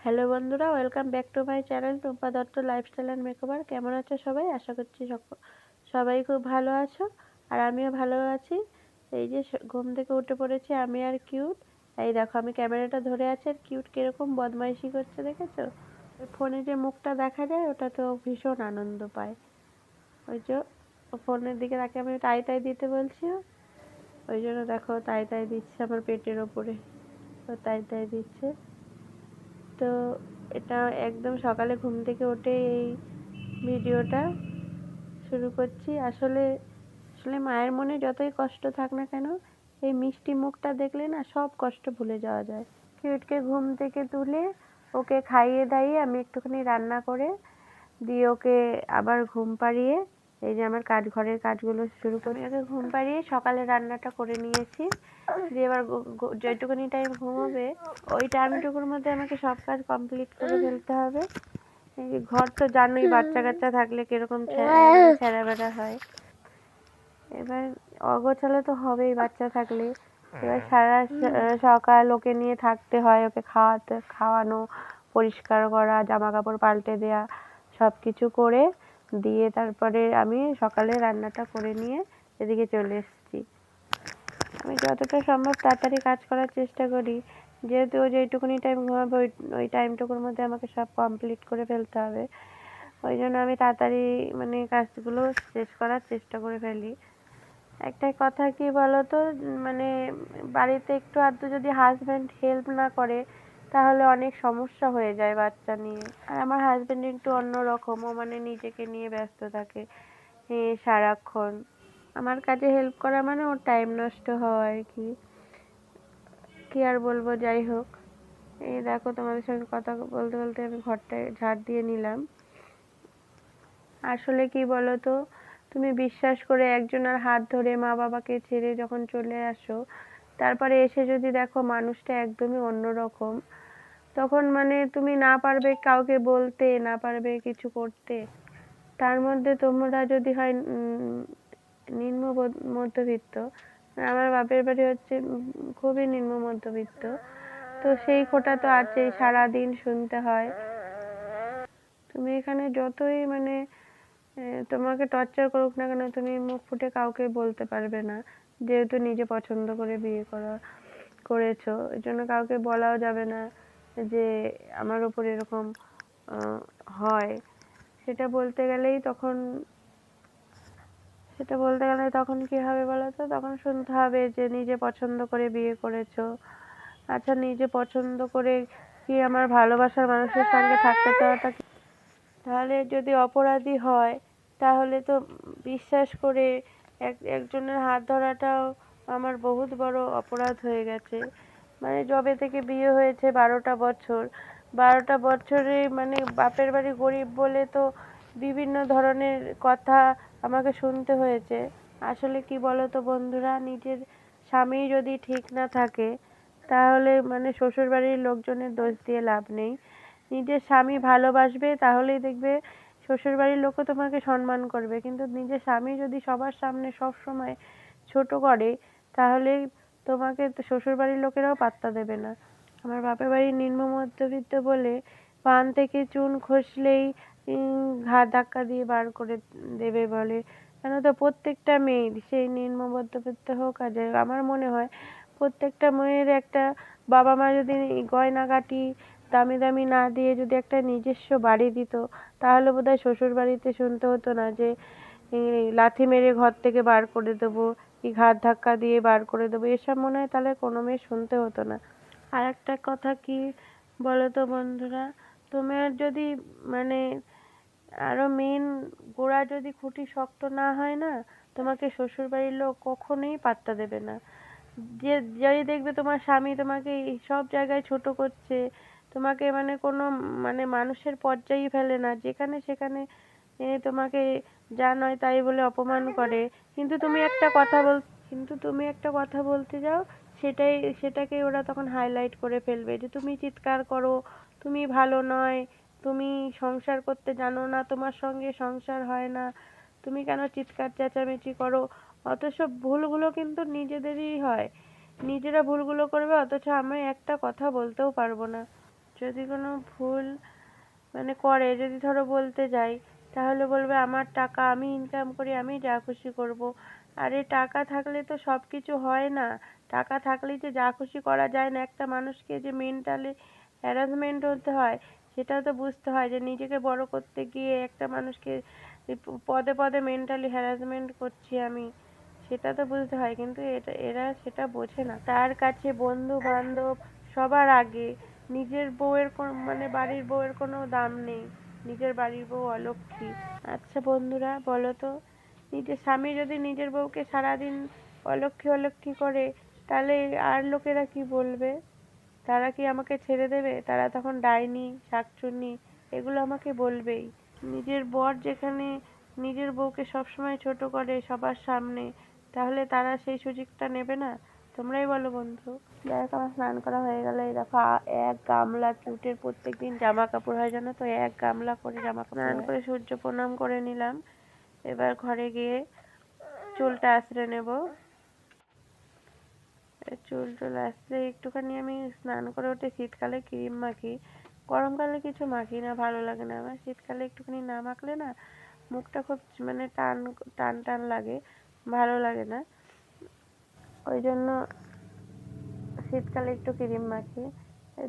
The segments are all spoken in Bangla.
হ্যালো বন্ধুরা, welcome back to my channel Tumpa Dutta lifestyle and makeover. কেমন আছো সবাই? আশা করছি সবাই খুব ভালো আছো, আর আমিও ভালো আছি। এই যে ঘুম থেকে উঠে পড়েছি আমি আর কিউট। এই দেখো, আমি ক্যামেরাটা ধরে আছি আর কিউট কিরকম বদমাইশি করছে দেখেছো? ওই ফোনে যে মুখটা দেখা যায় ওটা তো ভীষণ আনন্দ পায়। ওই যে ফোনের দিকে তাকে আমি তাই তাই দিতে বলছি, ওই জন্য দেখো তাই তাই দিচ্ছে আমার পেটের ওপরে। তো তাই তাই দিচ্ছে। তো এটা একদম সকালে ঘুম থেকে উঠে এই ভিডিওটা শুরু করছি। আসলে আসলে মায়ের মনে যতই কষ্ট থাক না কেন, এই মিষ্টি মুখটা দেখলে না সব কষ্ট ভুলে যাওয়া যায়। কিউটকে ঘুম থেকে তুলে ওকে খাইয়ে দাইয়ে আমি একটুখানি রান্না করে দিয়ে ওকে আবার ঘুম পাড়িয়ে এই যে আমার ঘরের কাজগুলো শুরু করি। ওকে ঘুম পাড়িয়ে সকালে রান্নাটা করে নিয়েছি, দিয়ে এবার যেটুকুনি টাইম ঘুমোবে ওই টাইমটুকুর মধ্যে আমাকে সব কাজ কমপ্লিট করে ফেলতে হবে। এই ঘর তো জানোই, বাচ্চা কাচ্চা থাকলে কিরকম ছেঁড়া বেড়া হয়। এবার অগোছালো তো হবেই বাচ্চা থাকলে। এবার সারা সকাল ওকে নিয়ে থাকতে হয়, ওকে খাওয়ানো, পরিষ্কার করা, জামা কাপড় পাল্টে দেয়া, সব কিছু করে দিয়ে তারপরে আমি সকালে রান্নাটা করে নিয়ে এদিকে চলে এসেছি। আমি যতটা সম্ভব তাড়াতাড়ি কাজ করার চেষ্টা করি, যেহেতু ও যেইটুকুনি টাইম ঘুমাবে ওই টাইমটুকুর মধ্যে আমাকে সব কমপ্লিট করে ফেলতে হবে। ওই জন্য আমি তাড়াতাড়ি মানে কাজগুলো শেষ করার চেষ্টা করে ফেলি। একটা কথা কি বলতো, মানে বাড়িতে একটু আধটু যদি হাজব্যান্ড হেল্প না করে তাহলে অনেক সমস্যা হয়ে যায় বাচ্চা নিয়ে। আর আমার হাজব্যান্ড একটু অন্যরকম, ও মানে নিজেকে নিয়ে ব্যস্ত থাকে সারাক্ষণ। আমার কাজে হেল্প করা মানে ওর টাইম নষ্ট হওয়া আর কি আর বলবো। যাই হোক, এই দেখো তোমাদের সঙ্গে কথা বলতে বলতে আমি ঘরটায় ঝাড় দিয়ে নিলাম। আসলে কি বলতো, তুমি বিশ্বাস করে একজনের হাত ধরে মা বাবাকে ছেড়ে যখন চলে আসো, তারপরে এসে যদি দেখো মানুষটা একদমই অন্যরকম, তখন মানে তুমি না পারবে কাউকে বলতে, না পারবে কিছু করতে। তার মধ্যে তোমরা যদি হয় নিম্ন মধ্যবিত্ত, আমার বাপের বাড়ি হচ্ছে খুবই নিম্ন মধ্যবিত্ত, তো সেই খোঁটা তো আছেই, সারাদিন শুনতে হয়। তুমি এখানে যতই মানে তোমাকে টর্চার করুক না কেন, তুমি মুখ ফুটে কাউকে বলতে পারবে না, যেহেতু নিজে পছন্দ করে বিয়ে করেছো। এই জন্য কাউকে বলাও যাবে না যে আমার ওপর এরকম হয়। সেটা বলতে গেলে তখন কি হবে বলো তো, তখন শুনতে হবে যে নিজে পছন্দ করে বিয়ে করেছো। আচ্ছা, নিজে পছন্দ করে কি আমার ভালোবাসার মানুষের সঙ্গে থাকতে চাওয়াটা, তাহলে যদি অপরাধী হয় তাহলে তো বিশ্বাস করে একজনের হাত ধরাটাও আমার বহুত বড় অপরাধ হয়ে গেছে। মানে যবে থেকে বিয়ে হয়েছে 12টা বছর, 12টা বছরে মানে বাপের বাড়ি গরিব বলে তো বিভিন্ন ধরনের কথা আমাকে শুনতে হয়েছে। আসলে কি বলো তো বন্ধুরা, নিজের স্বামী যদি ঠিক না থাকে তাহলে মানে শ্বশুর বাড়ির লোকজনের দোষ দিয়ে লাভ নেই। নিজের স্বামী ভালোবাসবে তাহলেই দেখবে শ্বশুর বাড়ির লোকও তোমাকে সম্মান করবে, কিন্তু নিজের স্বামী যদি সবার সামনে সব সময় ছোট করে তাহলে তোমাকে শ্বশুর বাড়ির লোকেরাও পাত্তা দেবে না। আমার বাপের বাড়ি নিম্ন মধ্যবিত্ত বলে পান থেকে চুন খসলেই ঘাড় ধাক্কা দিয়ে বার করে দেবে বলে। কেন তো প্রত্যেকটা মেয়ের, সেই নিম্ন মধ্যবিত্ত হোক আর যাই হোক, আমার মনে হয় প্রত্যেকটা মেয়ের একটা বাবা মা যদি গয়নাগাটি দামি দামি না দিয়ে যদি একটা নিজস্ব বাড়ি দিত, তাহলে বোধহয় শ্বশুর বাড়িতে শুনতে হতো না যে লাথি মেরে ঘর থেকে বার করে দেবো, কি ঘাড় ধাক্কা দিয়ে বার করে দেবো, এসব মনে হয় তাহলে কোনো মেয়ে শুনতে হতো না। আর একটা কথা কি বলো তো বন্ধুরা, তোমার যদি মানে আরো মেন গোড়া যদি খুঁটি শক্ত না হয় না, তোমাকে শ্বশুর বাড়ির লোক কখনোই পাত্তা দেবে না। যে যেই দেখবে তোমার স্বামী তোমাকে সব জায়গায় ছোট করছে, তোমাকে মানে কোনো মানে মানুষের পর্যায়েই ফেলে না, যেখানে সেখানে তোমাকে যা নয় তাই বলে অপমান করে, কিন্তু তুমি একটা কথা বলতে যাও, সেটাকে ওরা তখন হাইলাইট করে ফেলবে যে তুমি চিৎকার করো, তুমি ভালো নয়, তুমি সংসার করতে জানো না, তোমার সঙ্গে সংসার হয় না, তুমি কেন চিৎকার চেঁচামেচি করো। অথচ ভুলগুলো কিন্তু নিজেদেরই হয়, নিজেরা ভুলগুলো করবে, অথচ আমি একটা কথা বলতেও পারবো না। যদি কোনো ভুল মানে করে, যদি ধরো বলতে যাই, তাহলে বলবে আমার টাকা, আমি ইনকাম করি, আমি যা খুশি করবো। আরে টাকা থাকলে তো সব কিছু হয় না। টাকা থাকলেই যে যা খুশি করা যায় না। একটা মানুষকে যে মেন্টালি হ্যারাসমেন্ট হতে হয়, সেটাও তো বুঝতে হয়, যে নিজেকে বড় করতে গিয়ে একটা মানুষকে পদে পদে মেন্টালি হ্যারাসমেন্ট করছি আমি, সেটা তো বুঝতে হয়। কিন্তু এরা সেটা বোঝে না। তার কাছে বন্ধু বান্ধব সবার আগে। নিজের বউয়ের মানে বাড়ির বউয়ের কোনো দাম নেই। নিজের বাড়ির বউ অলক্ষী। আচ্ছা বন্ধুরা বলো তো, নিজের স্বামী যদি নিজের বউকে সারাদিন অলক্ষী অলক্ষী করে, তাহলে আর লোকেরা কি বলবে? তারা কি আমাকে ছেড়ে দেবে? তারা তখন ডাইনি, শাকচুন্নি এগুলো আমাকে বলবেই। নিজের বর যেখানে নিজের বউকে সবসময় ছোট করে সবার সামনে, তাহলে তারা সেই সুযোগটা নেবে না? তোমরাই বলো বন্ধু। দেখ আমার স্নান করা হয়ে গেল। এই দেখো এক গামলা চুটের প্রত্যেকদিন জামা কাপড় হয় জানো তো, এক গামলা করে জামা কাপড়। স্নান করে সূর্য প্রণাম করে নিলাম। এবার ঘরে গিয়ে চুলটা আঁচড়ে নেব। চুল টুল আঁচড়ে একটুখানি আমি স্নান করে উঠে শীতকালে ক্রিম মাখি। গরমকালে কিছু মাখি না, ভালো লাগে না আমার। শীতকালে একটুখানি না মাখলে না মুখটা খুব মানে টান টান টান লাগে, ভালো লাগে না। ওই জন্য শীতকালে একটু ক্রিম মাখি।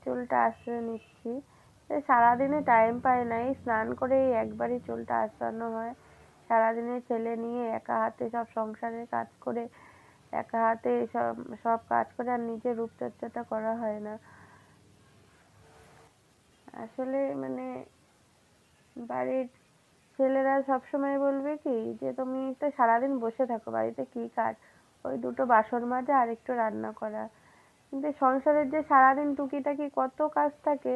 চুলটা আঁচড়ে নিচ্ছি। সারাদিনে টাইম পাই না, এই স্নান করেই একবারই চুলটা আঁচড়ানো হয়। সারাদিনে ছেলে নিয়ে একা হাতে সব সংসারের কাজ করে, একা হাতে সব সব কাজ করে আর নিজের রূপচর্চাটা করা হয় না। আসলে মানে বাড়ির ছেলেরা সবসময় বলবে কি, যে তুমি তো সারাদিন বসে থাকো, বাড়িতে কি কাজ? ওই দুটো বাসন মাজা আর একটু রান্না করা। কিন্তু সংসারের যে সারাদিন টুকিটাকি কত কাজ থাকে,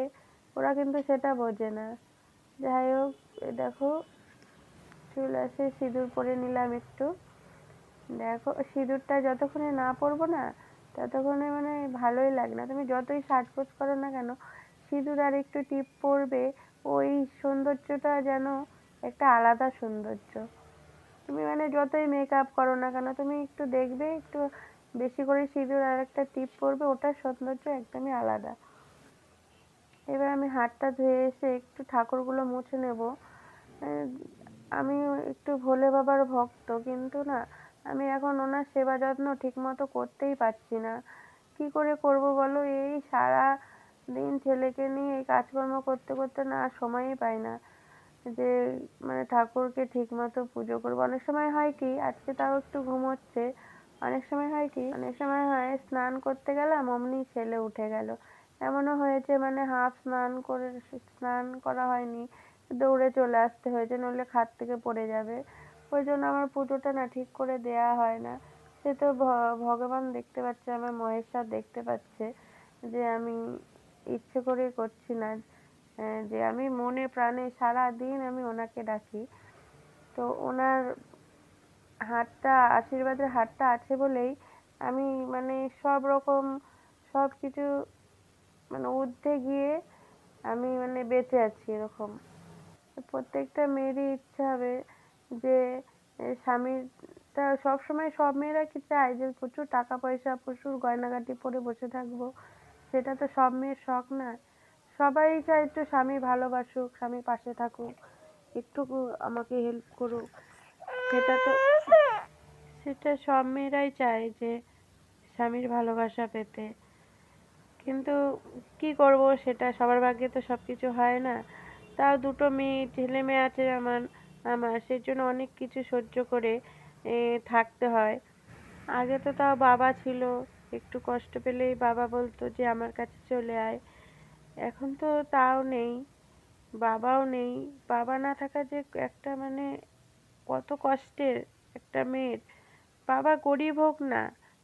ওরা কিন্তু সেটা বোঝে না। যাই হোক, দেখো চুল আসে, সিঁদুর পরে নিলাম একটু। দেখো সিঁদুরটা যতক্ষণে না পরবো না, ততক্ষণে মানে ভালোই লাগে না। তুমি যতই সাজগোজ করো না কেন, সিঁদুর আর একটু টিপ পরবে, ওই সৌন্দর্যটা যেন একটা আলাদা সৌন্দর্য। তুমি মানে যতই মেকআপ করো না কেন, তুমি একটু দেখবে, একটু বেশি করে সিঁদুর আর একটা টিপ পরবে, ওটার সৌন্দর্য একদমই আলাদা। এবার আমি হাতটা ধুয়ে এসে একটু ঠাকুরগুলো মুছে নেব। আমি একটু ভোলে বাবার ভক্ত, কিন্তু না আমি এখন ওনার সেবা যত্ন ঠিক মতো করতেই পারছি না। কি করে করব বলো? এই সারা দিন ছেলেকে নিয়ে এই কাজকর্ম করতে করতে না আর সময়ই পাই না যে মানে ঠাকুরকে ঠিক মতো পুজো করবো। অনেক সময় হয় কি, আজকে তাও একটু ঘুম হচ্ছে। অনেক সময় হয় কি, অনেক সময় হয় স্নান করতে গেলাম অমনি ছেলে উঠে গেল। এমনও হয়েছে মানে হাফ স্নান করে, স্নান করা হয়নি, দৌড়ে চলে আসতে হয়েছে, নইলে খাট থেকে পড়ে যাবে। ওই জন্য আমার পুজোটা না ঠিক করে দেয়া হয় না। সে তো ভগবান দেখতে পাচ্ছে, আমার মহেশ্বর দেখতে পাচ্ছে যে আমি ইচ্ছে করে করছি না, যে আমি মনে প্রাণে সারাদিন আমি ওনাকে ডাকি। তো ওনার হাতটা, আশীর্বাদের হাতটা আছে বলেই আমি মানে সব রকম সব কিছু মানে ঊর্ধ্বে গিয়ে আমি মানে বেঁচে আছি এরকম। প্রত্যেকটা মেয়েরই ইচ্ছা হবে যে স্বামীরটা সবসময়, সব মেয়েরা কি চায় যে প্রচুর টাকা পয়সা, প্রচুর গয়নাগাটি পরে বসে থাকবো? সেটা তো সব মেয়ের শখ না। সবাই চায় একটু স্বামী ভালোবাসুক, স্বামী পাশে থাকুক, একটু আমাকে হেল্প করুক। সেটা তো, সেটা সব মেয়েরাই চায় যে স্বামীর ভালোবাসা পেতে। কিন্তু কি করব, সেটা সবার ভাগ্যে তো সব কিছু হয় না। তাও দুটো মেয়ে, ছেলে মেয়ে আছে আমার আমার সেজন্য অনেক কিছু সহ্য করে থাকতে হয়। আগে তো তাও বাবা ছিল, একটু কষ্ট পেলেই বাবা বলতো যে আমার কাছে চলে আয়। এখন তো তাও নেই, বাবাও নেই। বাবা না থাকা যে একটা মানে কত কষ্টের একটা মেয়ের। বাবা গরিব হোক না,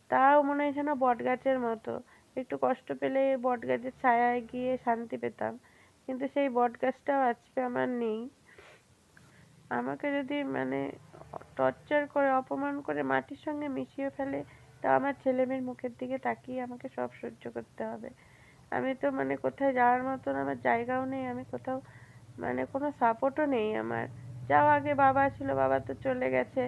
তাও মনে হয় যেন বটগাছের মতো, একটু কষ্ট পেলে বটগাছের ছায়ায় গিয়ে শান্তি পেতাম। কিন্তু সেই বটগাছটাও আজকে আমার নেই। আমাকে যদি মানে টর্চার করে, অপমান করে মাটির সঙ্গে মিশিয়ে ফেলে, তা আমার ছেলেমেয়ের মুখের দিকে তাকিয়ে আমাকে সব সহ্য করতে হবে। আমি তো মানে কোথায় যাওয়ার মতন আমার জায়গাও নেই, আমি কোথাও মানে কোনো সাপোর্টও নেই আমার। যাও, আগে বাবা ছিল, বাবা তো চলে গেছে,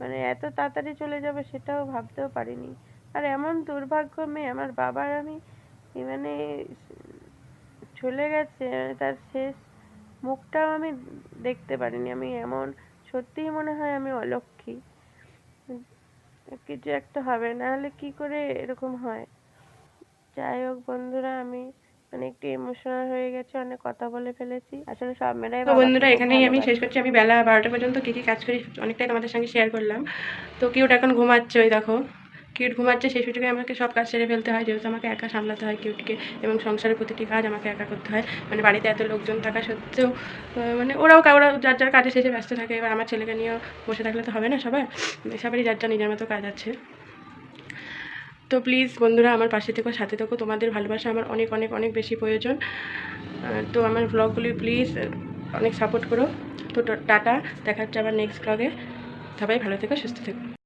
মানে এত তাড়াতাড়ি চলে যাবে সেটাও ভাবতেও পারিনি। আর এমন দুর্ভাগ্য মেয়ে আমার বাবার, আমি মানে চলে গেছে, তার শেষ মুখটাও আমি দেখতে পারিনি। আমি এমন সত্যিই মনে হয় আমি অলক্ষী, কিছু একটা হবে, না হলে কি করে এরকম হয়। যাই হোক বন্ধুরা, আমি মানে একটু ইমোশনাল হয়ে গেছি, অনেক কথা বলে ফেলেছি। আসলে সব মেয়েরাই তো বাবাকে বন্ধুরা খুব এখানেই আমি শেষ ভালোবাসে। করছি। আমি বেলা 12টা পর্যন্ত কী কী কাজ করি অনেকটাই তোমাদের সঙ্গে শেয়ার করলাম। তো কিউট এখন ঘুমাচ্ছে, ওই দেখো কিউট ঘুমাচ্ছে। সেই সুযোগে আমাকে সব কাজ সেরে ফেলতে হয়, যেহেতু আমাকে একা সামলাতে হয় কিউটকে, এবং সংসারের প্রতিটি কাজ আমাকে একা করতে হয়। মানে বাড়িতে এত লোকজন থাকা সত্ত্বেও মানে ওরা যার যার কাজে শেষে ব্যস্ত থাকে। এবার আমার ছেলেকে নিয়েও বসে থাকলে তো হবে না, সবারই যার যার নিজের মতো কাজ আছে। তো প্লিজ বন্ধুরা আমার পাশে থেকো, সাথে থেকো। তোমাদের ভালোবাসা আমার অনেক অনেক অনেক বেশি প্রয়োজন। তো আমার ব্লগগুলি প্লিজ অনেক সাপোর্ট করো। তো টাটা, দেখা হচ্ছে আবার নেক্সট ব্লগে। সবাই ভালো থেকো, সুস্থ থেকো।